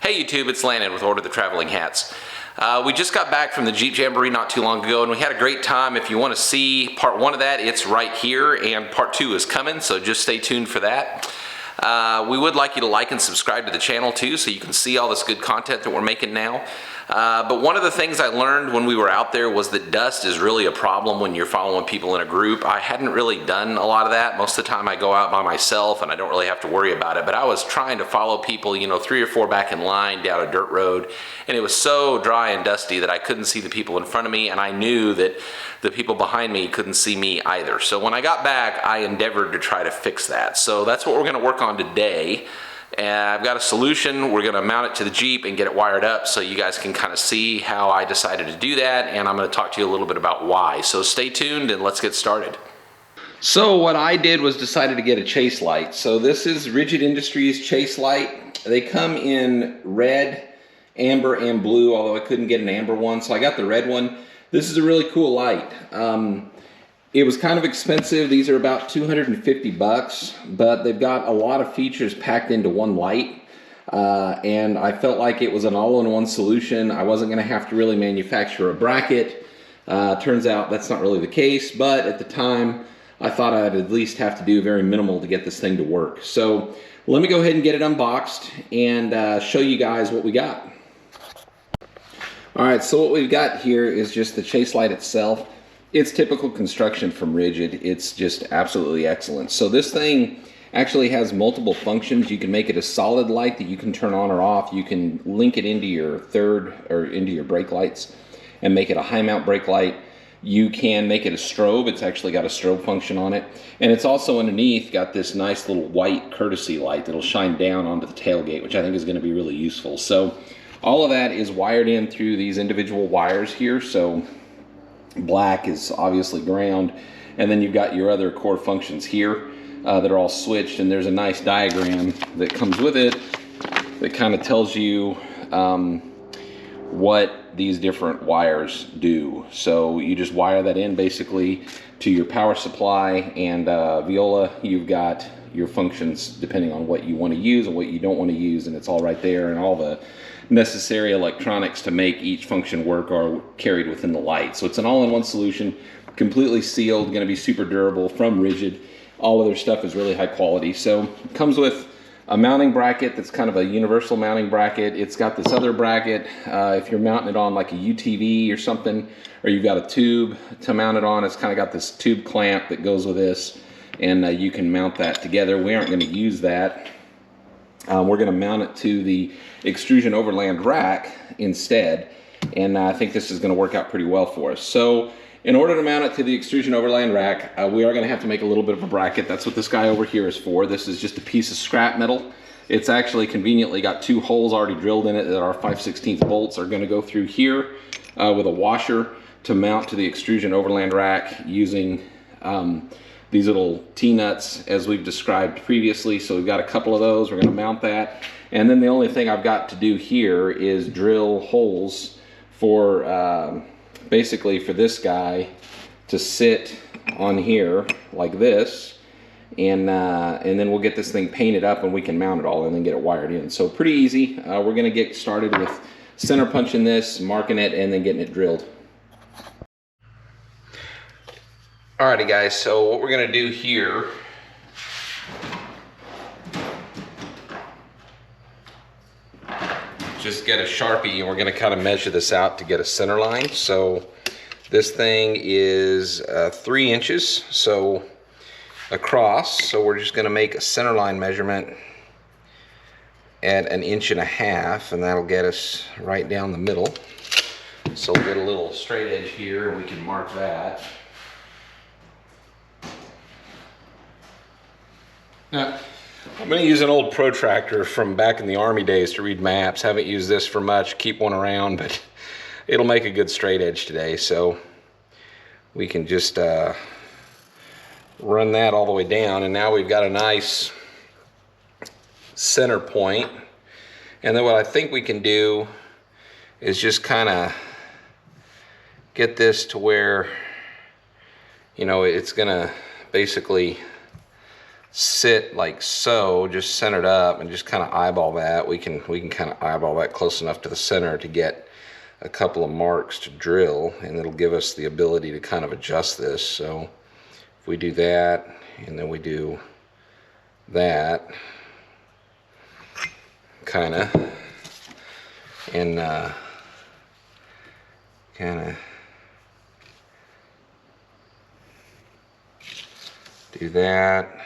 Hey YouTube, it's Landon with Order the Traveling Hats. We just got back from the Jeep Jamboree not too long ago and we had a great time. If you want to see part one of that, it's right here, and part two is coming, so just stay tuned for that. We would like you to like and subscribe to the channel too, so you can see all this good content that we're making now. But one of the things I learned when we were out there was that dust is really a problem when you're following people in a group. I hadn't really done a lot of that. Most of the time I go out by myself and I don't really have to worry about it, but I was trying to follow people, you know, 3 or 4 back in line down a dirt road, and it was so dry and dusty that I couldn't see the people in front of me, and I knew that the people behind me couldn't see me either. So when I got back, I endeavored to try to fix that. So that's what we're gonna work on today. And I've got a solution. We're gonna mount it to the Jeep and get it wired up so you guys can kind of see how I decided to do that, and I'm gonna talk to you a little bit about why. So stay tuned and let's get started. So what I did was decided to get a chase light. So this is Rigid Industries chase light. They come in red, amber, and blue, although I couldn't get an amber one, so I got the red one. This is a really cool light. It was kind of expensive. These are about 250 bucks, but they've got a lot of features packed into one light. And I felt like it was an all-in-one solution. I wasn't gonna have to really manufacture a bracket. Turns out that's not really the case, but at the time, I thought I'd at least have to do very minimal to get this thing to work. So let me go ahead and get it unboxed and show you guys what we got. All right, so what we've got here is just the chase light itself. It's typical construction from Rigid. It's just absolutely excellent. So this thing actually has multiple functions. You can make it a solid light that you can turn on or off. You can link it into your third or into your brake lights and make it a high mount brake light. You can make it a strobe. It's actually got a strobe function on it. And it's also underneath got this nice little white courtesy light that'll shine down onto the tailgate, which I think is going to be really useful. So all of that is wired in through these individual wires here. So black is obviously ground, and then you've got your other core functions here that are all switched, and there's a nice diagram that comes with it that kind of tells you what these different wires do. So you just wire that in basically to your power supply, and Viola, you've got your functions depending on what you want to use and what you don't want to use, and it's all right there, and all the necessary electronics to make each function work are carried within the light. So it's an all-in-one solution, completely sealed, going to be super durable from Rigid. All of their stuff is really high quality. So it comes with a mounting bracket that's kind of a universal mounting bracket. It's got this other bracket if you're mounting it on like a UTV or something, or you've got a tube to mount it on. It's kind of got this tube clamp that goes with this, and you can mount that together. We aren't going to use that. We're going to mount it to the extrusion overland rack instead, and I think this is going to work out pretty well for us. So in order to mount it to the extrusion overland rack, we are going to have to make a little bit of a bracket. That's what this guy over here is for. This is just a piece of scrap metal. It's actually conveniently got 2 holes already drilled in it that our 5/16 bolts are going to go through here with a washer to mount to the extrusion overland rack using these little T-nuts as we've described previously. So we've got a couple of those. We're going to mount that, and then the only thing I've got to do here is drill holes for basically for this guy to sit on here like this, and then we'll get this thing painted up and we can mount it all and then get it wired in. So pretty easy. We're going to get started with center punching this, marking it, and then getting it drilled. Alrighty guys, so what we're gonna do here just get a Sharpie, and we're gonna kind of measure this out to get a center line. So this thing is 3 inches so across, so we're just gonna make a center line measurement at 1.5 inches, and that'll get us right down the middle. So we'll get a little straight edge here and we can mark that. Now, I'm going to use an old protractor from back in the Army days to read maps. Haven't used this for much, keep one around, but it'll make a good straight edge today. So we can just run that all the way down, and now we've got a nice center point. And then what I think we can do is just kind of get this to where, you know, it's going to basically sit like so, just centered up, and just kind of eyeball that. We can kind of eyeball that close enough to the center to get a couple of marks to drill, and it'll give us the ability to kind of adjust this. So if we do that, and then we do that, kind of, and kind of do that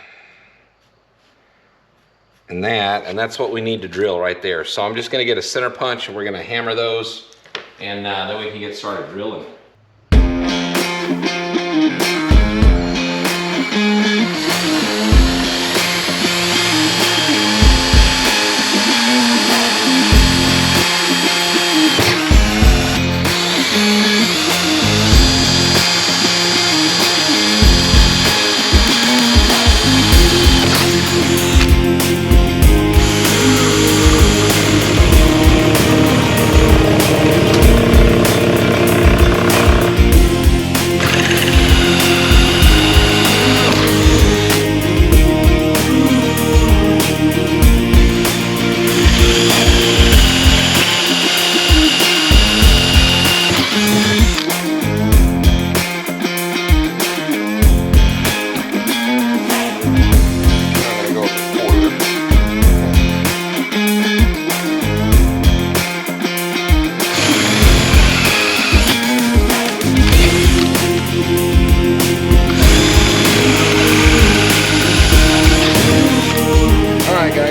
and that, and that's what we need to drill right there. So I'm just going to get a center punch, and we're going to hammer those, and then we can get started drilling.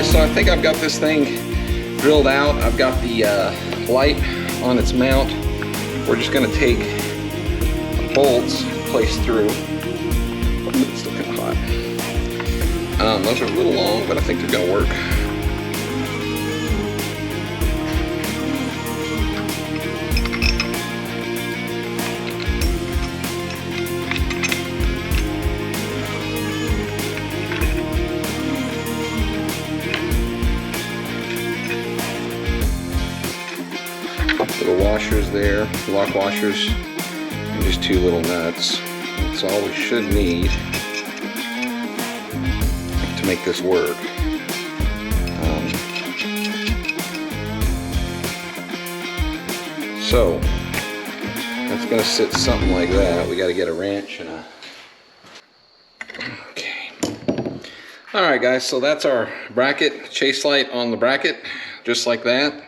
So I think I've got this thing drilled out. I've got the light on its mount. We're just going to take bolts placed through. It's still kind of hot. Those are a little long, but I think they're going to work. Little washers there, lock washers, and just 2 little nuts. That's all we should need to make this work. So that's going to sit something like that. We got to get a wrench and a... Okay. All right, guys. So that's our bracket, chase light on the bracket, just like that.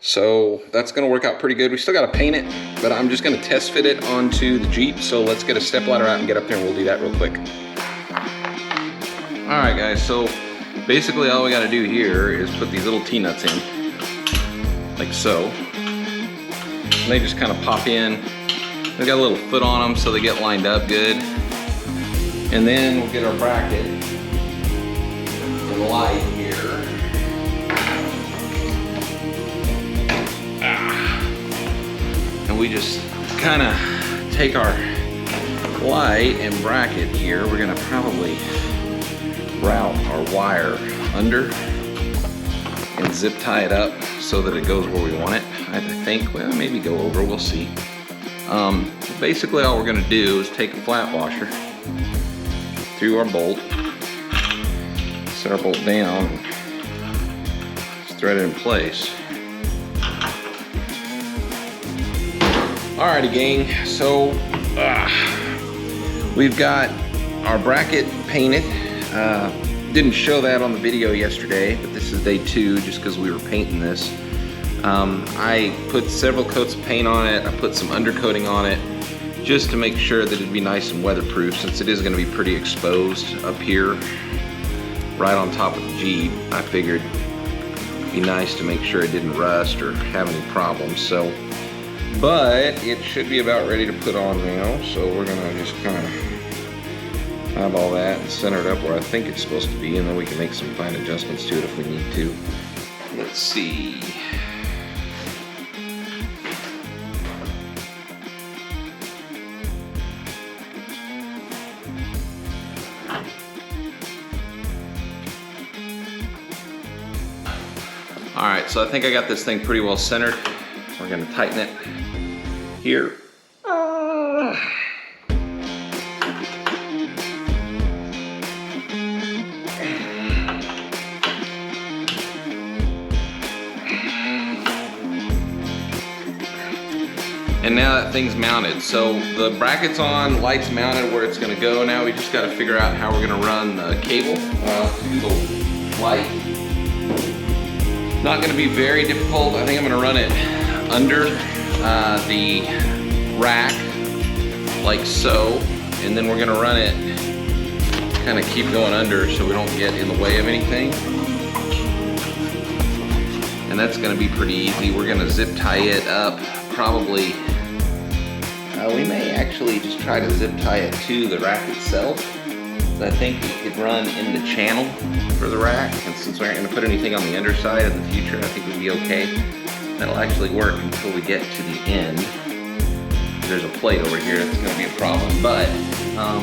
So that's going to work out pretty good. We still got to paint it, but I'm just going to test fit it onto the Jeep. So let's get a step ladder out and get up there, and we'll do that real quick. All right, guys. So basically all we got to do here is put these little T-nuts in, like so. And they just kind of pop in. They got a little foot on them, so they get lined up good. And then we'll get our bracket and light here. And we just kind of take our light and bracket here. We're gonna probably route our wire under and zip tie it up so that it goes where we want it. I think, well, maybe go over, we'll see. Basically all we're gonna do is take a flat washer through our bolt, set our bolt down, and just thread it in place. Alrighty, gang, so we've got our bracket painted. Didn't show that on the video yesterday, but this is day 2 just because we were painting this. I put several coats of paint on it. I put some undercoating on it just to make sure that it'd be nice and weatherproof, since it is going to be pretty exposed up here right on top of the Jeep. I figured it'd be nice to make sure it didn't rust or have any problems. So, but it should be about ready to put on now, so we're gonna just kind of eyeball that and center it up where I think it's supposed to be, and then we can make some fine adjustments to it if we need to. Let's see. All right, so I think I got this thing pretty well centered. We're gonna tighten it here. And now that thing's mounted. So the bracket's on, lights mounted where it's gonna go. Now we just gotta figure out how we're gonna run the cable to the light. Not gonna be very difficult. I think I'm gonna run it under the rack, like so. And then we're gonna run it, kind of keep going under so we don't get in the way of anything. And that's gonna be pretty easy. We're gonna zip tie it up, probably. We may actually just try to zip tie it to the rack itself. So I think we could run in the channel for the rack. And since we aren't gonna put anything on the underside in the future, I think we'd be okay. That'll actually work until we get to the end. There's a plate over here that's gonna be a problem, but I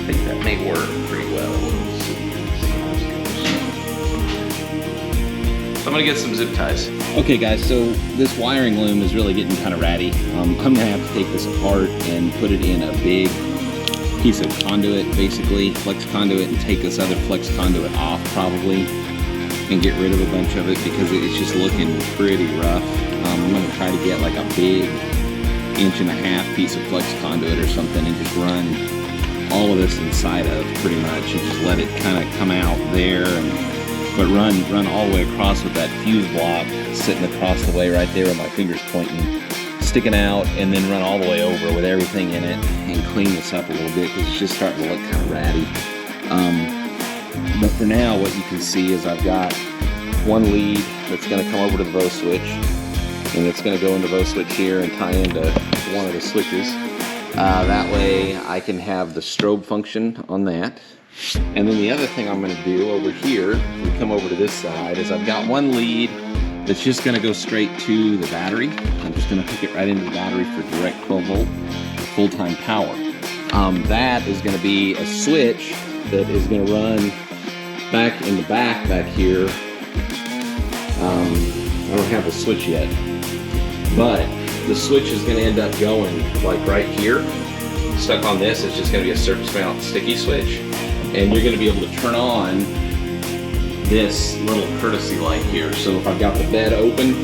think that may work pretty well. Let's see how this goes. So I'm gonna get some zip ties. Okay guys, so this wiring loom is really getting kind of ratty. I'm gonna have to take this apart and put it in a big piece of conduit, basically flex conduit, and take this other flex conduit off probably and get rid of a bunch of it because it's just looking pretty rough. I'm gonna try to get like a big 1.5-inch piece of flex conduit or something and just run all of this inside of pretty much and just let it kind of come out there, but run all the way across with that fuse block sitting across the way right there with my fingers pointing, sticking out, and then run all the way over with everything in it and clean this up a little bit because it's just starting to look kind of ratty. But for now, what you can see is I've got one lead that's going to come over to the Vo switch, and it's going to go into Vo switch here and tie into one of the switches. That way I can have the strobe function on that. And then the other thing I'm going to do over here, we come over to this side, is I've got one lead that's just going to go straight to the battery. I'm just going to hook it right into the battery for direct 12 volt full-time power. That is going to be a switch that is going to run back in the back here. I don't have a switch yet, but the switch is going to end up going like right here, stuck on this. It's just going to be a surface mount sticky switch, and you're going to be able to turn on this little courtesy light here. So if I've got the bed open,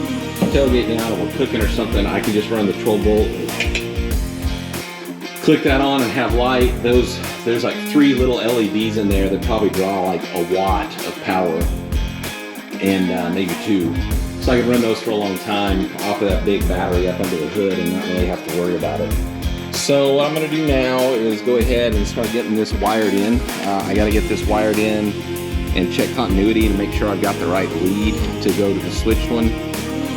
tailgate down, and we're cooking or something, I can just run the 12 volt, click that on and have light. There's like 3 little LEDs in there that probably draw like a watt of power, and maybe 2. So I can run those for a long time off of that big battery up under the hood and not really have to worry about it. So what I'm gonna do now is go ahead and start getting this wired in. I gotta get this wired in and check continuity and make sure I've got the right lead to go to the switched one.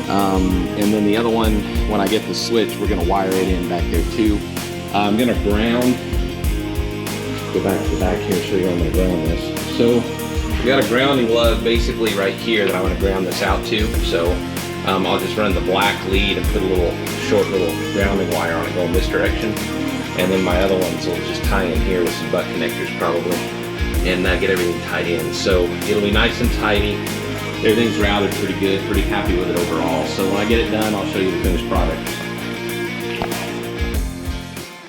And then the other one, when I get the switch, we're gonna wire it in back there too. I'm gonna ground, go back to the back here, show you how I'm gonna ground this. So we got a grounding lug basically right here that I want to ground this out to. So I'll just run the black lead and put a short little grounding wire on it going this direction. And then my other ones will just tie in here with some butt connectors probably, and get everything tied in. So it'll be nice and tidy. Everything's routed pretty good, pretty happy with it overall. So when I get it done, I'll show you the finished product.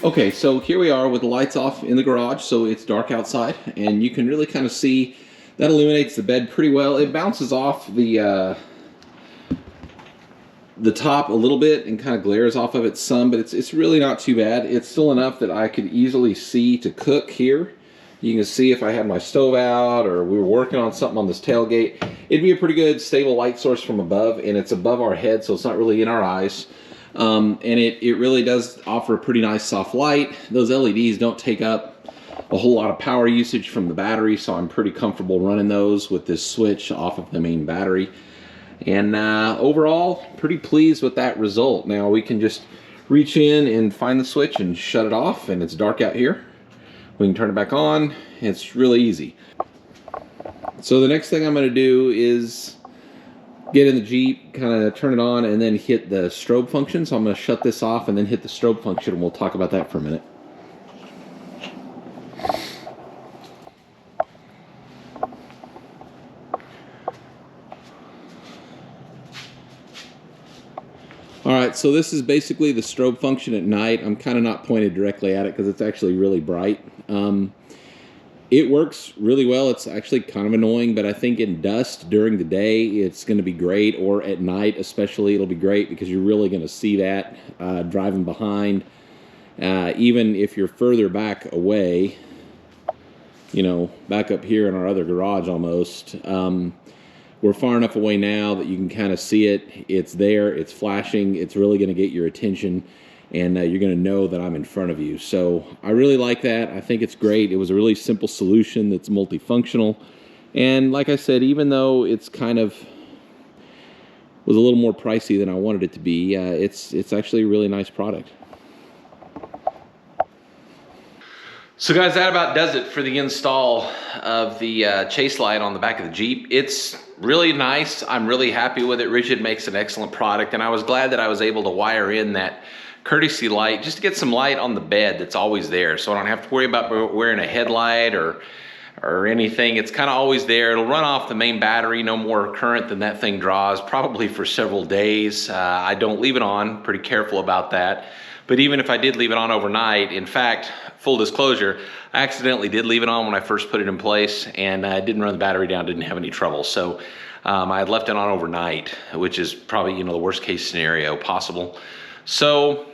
Okay, so here we are with the lights off in the garage, so it's dark outside, and you can really kind of see that illuminates the bed pretty well. It bounces off the top a little bit and kind of glares off of it some, but it's really not too bad. It's still enough that I could easily see to cook here. You can see if I had my stove out or we were working on something on this tailgate, it'd be a pretty good stable light source from above, and it's above our head, so it's not really in our eyes. And it really does offer a pretty nice soft light. Those LEDs don't take up a whole lot of power usage from the battery, so I'm pretty comfortable running those with this switch off of the main battery. And overall, pretty pleased with that result. Now we can just reach in and find the switch and shut it off, and it's dark out here. We can turn it back on. It's really easy. So the next thing I'm going to do is get in the Jeep, kind of turn it on, and then hit the strobe function. So I'm going to shut this off and then hit the strobe function, and we'll talk about that for a minute. Alright, so this is basically the strobe function at night. I'm kind of not pointed directly at it because it's actually really bright. It works really well. It's actually kind of annoying, but I think in dust during the day, it's going to be great, or at night especially, it'll be great because you're really going to see that driving behind. Even if you're further back away, you know, back up here in our other garage almost, we're far enough away now that you can kind of see it. It's there, it's flashing, it's really going to get your attention, and you're going to know that I'm in front of you. So I really like that. I think it's great. It was a really simple solution that's multifunctional. And like I said, even though it's kind of was a little more pricey than I wanted it to be, it's actually a really nice product. So guys, that about does it for the install of the chase light on the back of the Jeep. It's really nice. I'm really happy with it. Rigid makes an excellent product, and I was glad that I was able to wire in that courtesy light just to get some light on the bed that's always there, so I don't have to worry about wearing a headlight or anything. It's kind of always there. It'll run off the main battery, no more current than that thing draws, probably for several days. I don't leave it on, pretty careful about that. But even if I did leave it on overnight, in fact, full disclosure, I accidentally did leave it on when I first put it in place, and I didn't run the battery down, didn't have any trouble. So I had left it on overnight, which is probably, you know, the worst case scenario possible. So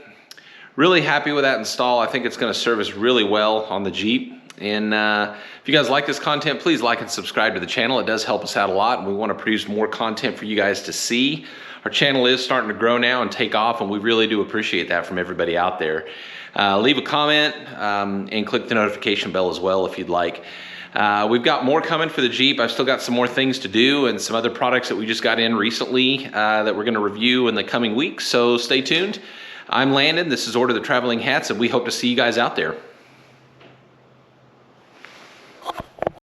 really happy with that install. I think it's going to serve us really well on the Jeep. And if you guys like this content, please like and subscribe to the channel. It does help us out a lot, and we want to produce more content for you guys to see. Our channel is starting to grow now and take off, and we really do appreciate that from everybody out there. Leave a comment and click the notification bell as well if you'd like. We've got more coming for the Jeep. I've still got some more things to do and some other products that we just got in recently that we're going to review in the coming weeks, so stay tuned. I'm Landon, this is Order the Traveling Hats, and we hope to see you guys out there.